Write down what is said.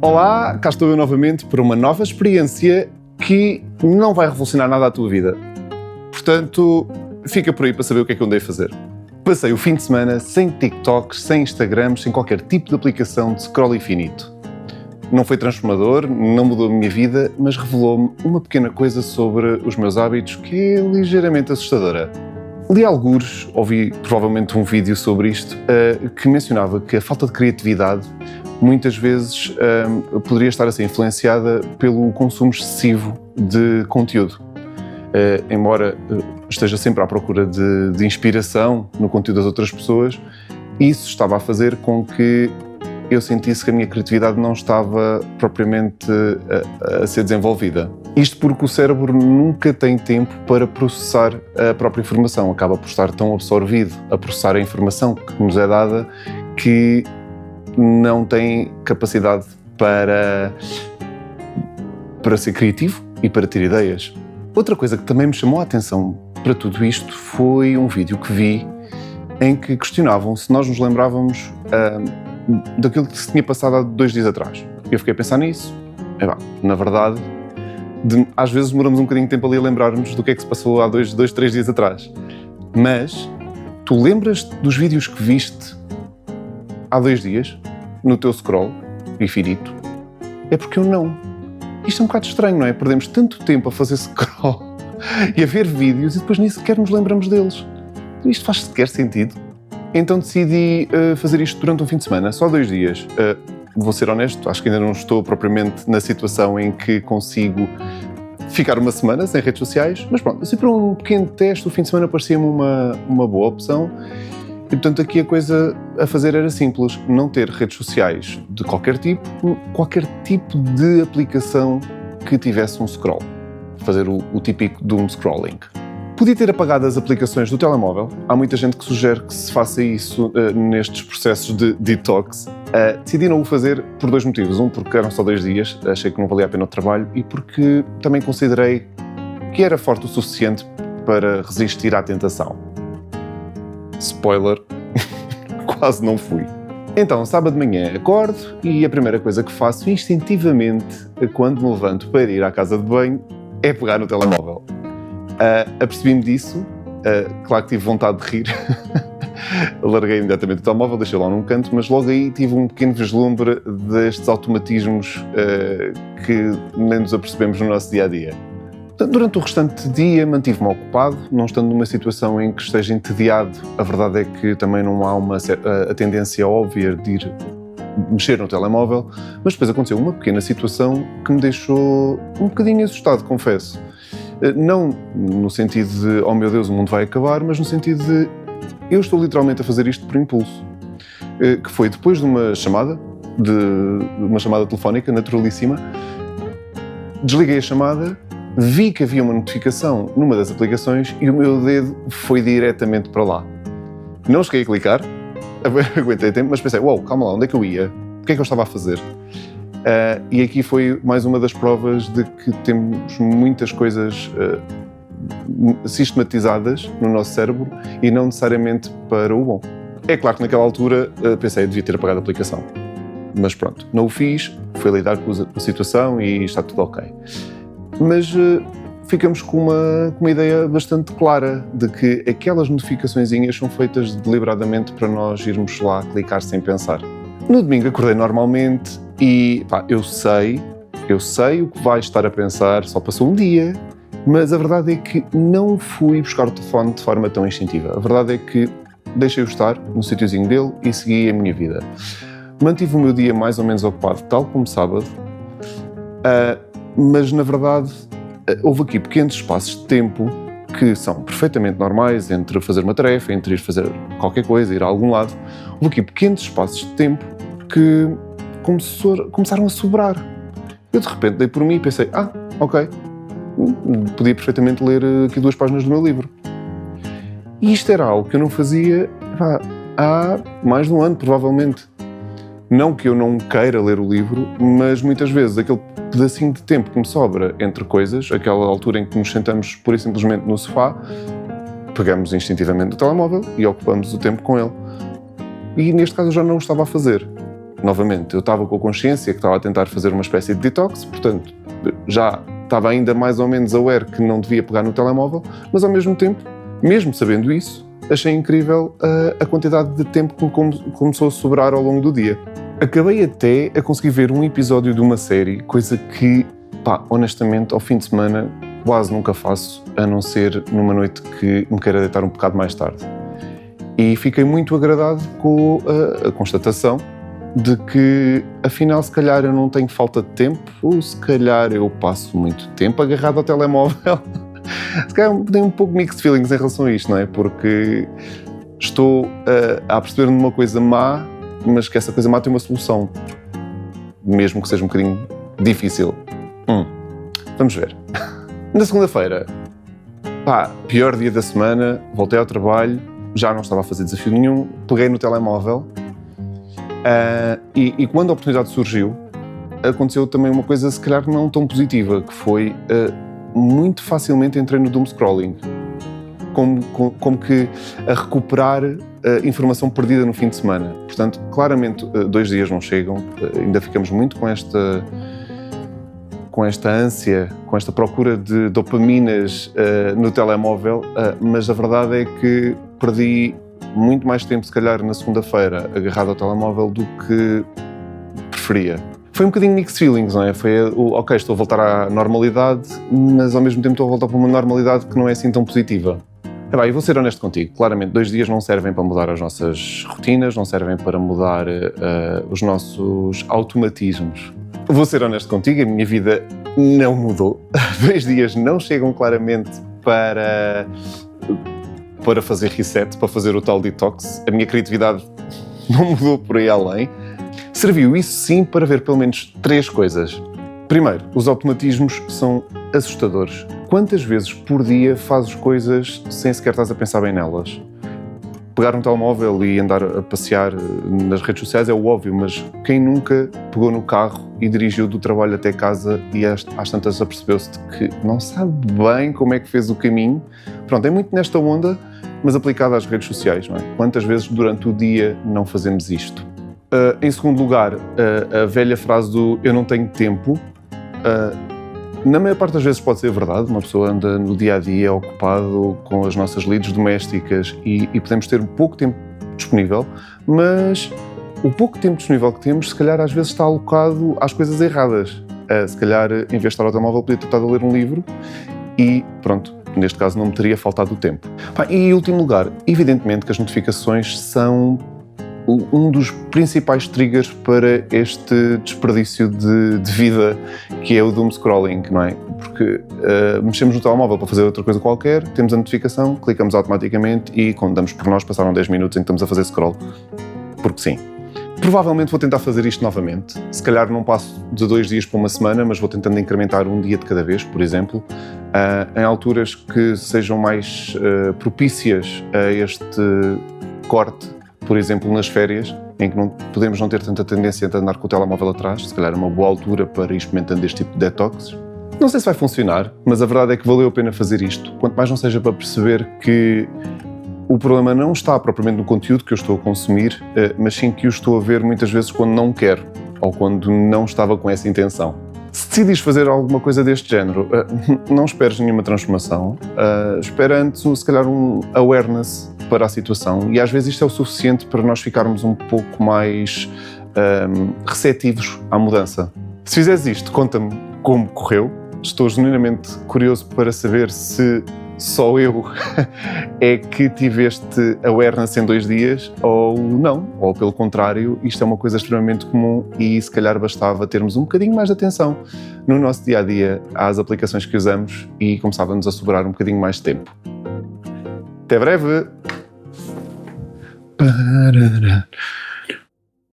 Olá, cá estou eu novamente para uma nova experiência que não vai revolucionar nada a tua vida. Portanto, fica por aí para saber o que é que eu andei a fazer. Passei o fim de semana sem TikToks, sem Instagrams, sem qualquer tipo de aplicação de scroll infinito. Não foi transformador, não mudou a minha vida, mas revelou-me uma pequena coisa sobre os meus hábitos que é ligeiramente assustadora. Li algures, ouvi provavelmente um vídeo sobre isto, que mencionava que a falta de criatividade muitas vezes poderia estar a ser influenciada pelo consumo excessivo de conteúdo. Embora esteja sempre à procura de inspiração no conteúdo das outras pessoas, isso estava a fazer com que eu sentisse que a minha criatividade não estava propriamente a ser desenvolvida. Isto porque o cérebro nunca tem tempo para processar a própria informação, acaba por estar tão absorvido a processar a informação que nos é dada que não tem capacidade para ser criativo e para ter ideias. Outra coisa que também me chamou a atenção para tudo isto foi um vídeo que vi em que questionavam se nós nos lembrávamos daquilo que se tinha passado há 2 dias atrás. Eu fiquei a pensar nisso. Na verdade, às vezes demoramos um bocadinho de tempo ali a lembrar-nos do que é que se passou há 2, 3 dias atrás. Mas tu lembras-te dos vídeos que viste há 2 dias, no teu scroll infinito? É porque eu não. Isto é um bocado estranho, não é? Perdemos tanto tempo a fazer scroll e a ver vídeos e depois nem sequer nos lembramos deles. Isto faz sequer sentido? Então decidi fazer isto durante um fim de semana, só 2 dias. Vou ser honesto, acho que ainda não estou propriamente na situação em que consigo ficar uma semana sem redes sociais, mas pronto, assim para um pequeno teste, o fim de semana parecia-me uma boa opção. E, portanto, aqui a coisa a fazer era simples, não ter redes sociais de qualquer tipo de aplicação que tivesse um scroll. Fazer o típico doom scrolling. Podia ter apagado as aplicações do telemóvel. Há muita gente que sugere que se faça isso nestes processos de detox. Decidi não o fazer por 2 motivos. Um, porque eram só 2 dias, achei que não valia a pena o trabalho, e porque também considerei que era forte o suficiente para resistir à tentação. Spoiler, quase não fui. Então, sábado de manhã acordo e a primeira coisa que faço instintivamente quando me levanto para ir à casa de banho é pegar no telemóvel. Apercebi-me disso, claro que tive vontade de rir, larguei imediatamente o telemóvel, deixei lá num canto, mas logo aí tive um pequeno vislumbre destes automatismos que nem nos apercebemos no nosso dia-a-dia. Durante o restante dia mantive-me ocupado, não estando numa situação em que esteja entediado. A verdade é que também não há a tendência óbvia de ir mexer no telemóvel, mas depois aconteceu uma pequena situação que me deixou um bocadinho assustado, confesso. Não no sentido de, oh meu Deus, o mundo vai acabar, mas no sentido de, eu estou literalmente a fazer isto por impulso. Que foi depois de uma chamada telefónica, naturalíssima, desliguei a chamada, vi que havia uma notificação numa das aplicações e o meu dedo foi diretamente para lá. Não cheguei a clicar, aguentei tempo, mas pensei, calma lá, onde é que eu ia? O que é que eu estava a fazer? E aqui foi mais uma das provas de que temos muitas coisas sistematizadas no nosso cérebro e não necessariamente para o bom. É claro que naquela altura pensei, devia ter apagado a aplicação. Mas pronto, não o fiz, fui lidar com a situação e está tudo ok. Mas ficamos com uma ideia bastante clara de que aquelas notificaçõezinhas são feitas deliberadamente para nós irmos lá clicar sem pensar. No domingo acordei normalmente e eu sei o que vais estar a pensar, só passou um dia, mas a verdade é que não fui buscar o telefone de forma tão instintiva. A verdade é que deixei-o estar no sítiozinho dele e segui a minha vida. Mantive o meu dia mais ou menos ocupado, tal como sábado, mas na verdade houve aqui pequenos espaços de tempo que são perfeitamente normais entre fazer uma tarefa, entre ir fazer qualquer coisa, ir a algum lado. Houve aqui pequenos espaços de tempo que começaram a sobrar. Eu de repente dei por mim e pensei, ok, podia perfeitamente ler aqui 2 páginas do meu livro. E isto era algo que eu não fazia há mais de um ano, provavelmente. Não que eu não queira ler o livro, mas muitas vezes aquele pedacinho de tempo que me sobra entre coisas, aquela altura em que nos sentamos pura e simplesmente no sofá, pegamos instintivamente o telemóvel e ocupamos o tempo com ele. E neste caso eu já não o estava a fazer. novamente, eu estava com a consciência que estava a tentar fazer uma espécie de detox, portanto, já estava ainda mais ou menos aware que não devia pegar no telemóvel, mas ao mesmo tempo, mesmo sabendo isso, achei incrível a quantidade de tempo que começou a sobrar ao longo do dia. Acabei até a conseguir ver um episódio de uma série, coisa que, honestamente, ao fim de semana quase nunca faço, a não ser numa noite que me queira deitar um bocado mais tarde. E fiquei muito agradado com a constatação de que, afinal, se calhar eu não tenho falta de tempo, ou se calhar eu passo muito tempo agarrado ao telemóvel. Se calhar tenho um pouco mixed feelings em relação a isto, não é? Porque estou a perceber-me uma coisa má, mas que essa coisa má tem uma solução, mesmo que seja um bocadinho difícil. Vamos ver. Na segunda-feira, pior dia da semana, voltei ao trabalho, já não estava a fazer desafio nenhum, peguei no telemóvel e quando a oportunidade surgiu, aconteceu também uma coisa se calhar não tão positiva, que foi muito facilmente entrei no doom scrolling, como que a recuperar informação perdida no fim de semana. Portanto, claramente 2 dias não chegam, ainda ficamos muito com esta ânsia, com esta procura de dopaminas no telemóvel, mas a verdade é que perdi muito mais tempo, se calhar, na segunda-feira agarrado ao telemóvel do que preferia. Foi um bocadinho mixed feelings, não é? Foi ok, estou a voltar à normalidade, mas ao mesmo tempo estou a voltar para uma normalidade que não é assim tão positiva. E vou ser honesto contigo, claramente 2 dias não servem para mudar as nossas rotinas, não servem para mudar os nossos automatismos. Vou ser honesto contigo, a minha vida não mudou. 2 dias não chegam claramente para fazer reset, para fazer o tal detox. A minha criatividade não mudou por aí além. Serviu isso sim para ver pelo menos 3 coisas. Primeiro, os automatismos são assustadores. Quantas vezes por dia fazes coisas sem sequer estás a pensar bem nelas? Pegar um telemóvel e andar a passear nas redes sociais é o óbvio, mas quem nunca pegou no carro e dirigiu do trabalho até casa e às tantas apercebeu-se de que não sabe bem como é que fez o caminho? Pronto, é muito nesta onda, mas aplicada às redes sociais, não é? Quantas vezes durante o dia não fazemos isto? Em segundo lugar, a velha frase do eu não tenho tempo, na maior parte das vezes pode ser verdade. Uma pessoa anda no dia-a-dia ocupado com as nossas lides domésticas e podemos ter pouco tempo disponível, mas o pouco tempo disponível que temos, se calhar às vezes está alocado às coisas erradas. Se calhar, em vez de estar ao telemóvel, podia ter estado a ler um livro e pronto, neste caso não me teria faltado o tempo. E em último lugar, evidentemente que as notificações são um dos principais triggers para este desperdício de vida que é o doom scrolling, não é? Porque mexemos no telemóvel para fazer outra coisa qualquer, temos a notificação, clicamos automaticamente e quando damos por nós passaram 10 minutos em que estamos a fazer scroll. Porque sim. Provavelmente vou tentar fazer isto novamente. Se calhar não passo de 2 dias para uma semana, mas vou tentando incrementar um dia de cada vez, por exemplo, em alturas que sejam mais propícias a este corte. Por exemplo, nas férias, em que podemos não ter tanta tendência a andar com o telemóvel atrás, se calhar é uma boa altura para ir experimentando este tipo de detox. Não sei se vai funcionar, mas a verdade é que valeu a pena fazer isto, quanto mais não seja para perceber que o problema não está propriamente no conteúdo que eu estou a consumir, mas sim que o estou a ver muitas vezes quando não quero, ou quando não estava com essa intenção. Se decidires fazer alguma coisa deste género, não esperes nenhuma transformação, espera antes, se calhar, um awareness para a situação, e às vezes isto é o suficiente para nós ficarmos um pouco mais receptivos à mudança. Se fizeres isto, conta-me como correu. Estou genuinamente curioso para saber se só eu é que tive este awareness em 2 dias ou não, ou pelo contrário, isto é uma coisa extremamente comum e se calhar bastava termos um bocadinho mais de atenção no nosso dia-a-dia às aplicações que usamos e começava-nos a sobrar um bocadinho mais de tempo. Até breve!